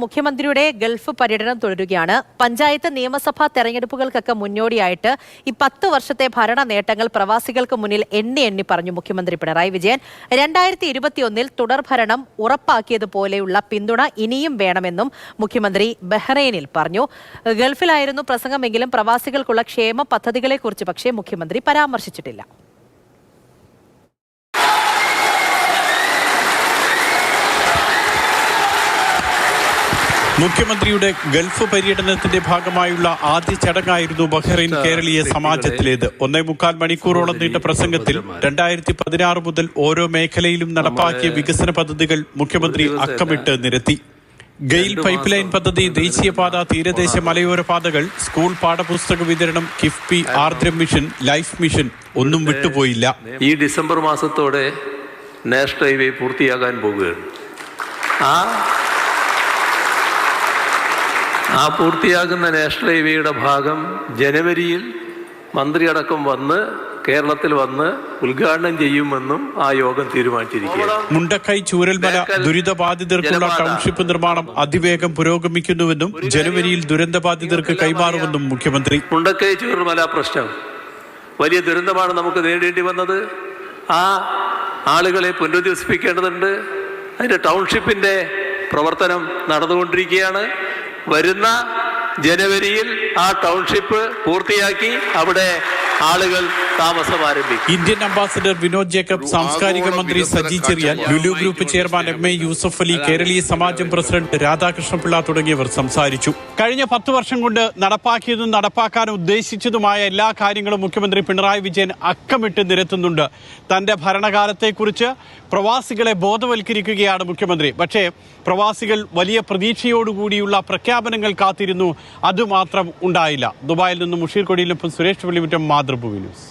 മുഖ്യമന്ത്രിയുടെ ഗൾഫ് പര്യടനം തുടരുകയാണ്. പഞ്ചായത്ത് നിയമസഭാ തെരഞ്ഞെടുപ്പുകൾക്കൊക്കെ മുന്നോടിയായിട്ട് ഈ 10 വർഷത്തെ ഭരണ നേട്ടങ്ങൾ പ്രവാസികൾക്ക് മുന്നിൽ എണ്ണി പറഞ്ഞു മുഖ്യമന്ത്രി പിണറായി വിജയൻ. 2021 തുടർഭരണം ഉറപ്പാക്കിയതുപോലെയുള്ള പിന്തുണ ഇനിയും വേണമെന്നും മുഖ്യമന്ത്രി ബഹ്റൈനിൽ പറഞ്ഞു. ഗൾഫിലായിരുന്നു പ്രസംഗമെങ്കിലും പ്രവാസികൾക്കുള്ള ക്ഷേമ പദ്ധതികളെക്കുറിച്ച് പക്ഷേ മുഖ്യമന്ത്രി പരാമർശിച്ചിട്ടില്ല. മുഖ്യമന്ത്രിയുടെ ഗൾഫ് പര്യടനത്തിന്റെ ഭാഗമായുള്ള ആദ്യ ചടങ്ങായിരുന്നു ബഹ്റൈൻ കേരളീയ സമാജത്തിലേത്. 1.25 മണിക്കൂറോളം നീണ്ട പ്രസംഗത്തിൽ 2016 മുതൽ ഓരോ മേഖലയിലും നടപ്പാക്കിയ വികസന പദ്ധതികൾ മുഖ്യമന്ത്രി അക്കമിട്ട് നിരത്തി. ഗെയിൽ പൈപ്പ് ലൈൻ പദ്ധതി, ദേശീയപാത, തീരദേശ മലയോര പാതകൾ, സ്കൂൾ പാഠപുസ്തക വിതരണം, KIIFB, Aardram mission, life mission ഒന്നും വിട്ടുപോയില്ല. ഈ ഡിസംബർ മാസത്തോടെ നാഷണൽ ഹൈവേ പൂർത്തിയാകാൻ പോകുകയാണ്. ആ പൂർത്തിയാകുന്ന നാഷണൽ ഹൈവേയുടെ ഭാഗം ജനുവരിയിൽ മന്ത്രിയടക്കം വന്ന് കേരളത്തിൽ വന്ന് ഉദ്ഘാടനം ചെയ്യുമെന്നും ആ യോഗം തീരുമാനിച്ചിരിക്കുകയാണ്. മുണ്ടക്കൈ ചൂരൽമല ദുരിതബാധിതർക്കുള്ള ടൗൺഷിപ്പ് നിർമ്മാണം അതിവേഗം പുരോഗമിക്കുന്നുവെന്നും ജനുവരിയിൽ ദുരന്തബാധിതർക്ക് കൈമാറുമെന്നും മുഖ്യമന്ത്രി. മുണ്ടക്കൈ ചൂരൽമല പ്രശ്നം വലിയ ദുരന്തമാണ് നമുക്ക് നേരിടേണ്ടി വന്നത്. ആ ആളുകളെ പുനരധിവസിപ്പിക്കേണ്ടതുണ്ട്. അതിന്റെ ടൗൺഷിപ്പിന്റെ പ്രവർത്തനം നടന്നുകൊണ്ടിരിക്കുകയാണ്. വരുന്ന ജനുവരിയിൽ ആ ടൗൺഷിപ്പ് പൂർത്തിയാക്കി അവിടെ ആളുകൾ താമസം ആരംഭിക്കും. ഇന്ത്യൻ അംബാസഡർ വിനോദ് ജേക്കബ്, സാംസ്കാരിക മന്ത്രി Saji Cheriyan, Lulu group chairman MA Yusuff Ali, കേരളീയ സമാജം പ്രസിഡന്റ് രാധാകൃഷ്ണപിള്ള തുടങ്ങിയവർ സംസാരിച്ചു. കഴിഞ്ഞ 10 വർഷം കൊണ്ട് നടപ്പാക്കിയതും നടപ്പാക്കാൻ ഉദ്ദേശിച്ചതുമായ എല്ലാ കാര്യങ്ങളും മുഖ്യമന്ത്രി പിണറായി വിജയൻ അക്കമിട്ട് നിരത്തുന്നുണ്ട്. തന്റെ ഭരണകാലത്തെക്കുറിച്ച് പ്രവാസികളെ ബോധവൽക്കരിക്കുകയാണ് മുഖ്യമന്ത്രി. പക്ഷേ പ്രവാസികൾ വലിയ പ്രതീക്ഷയോടുകൂടിയുള്ള പ്രഖ്യാപനങ്ങൾ കാത്തിരുന്നു. അതുമാത്രം ഉണ്ടായില്ല. ദുബായിൽ നിന്നും മുഷീർ കൊടിയിലും സുരേഷ് വെള്ളിമുറ്റം, മാതൃഭൂമി ന്യൂസ്.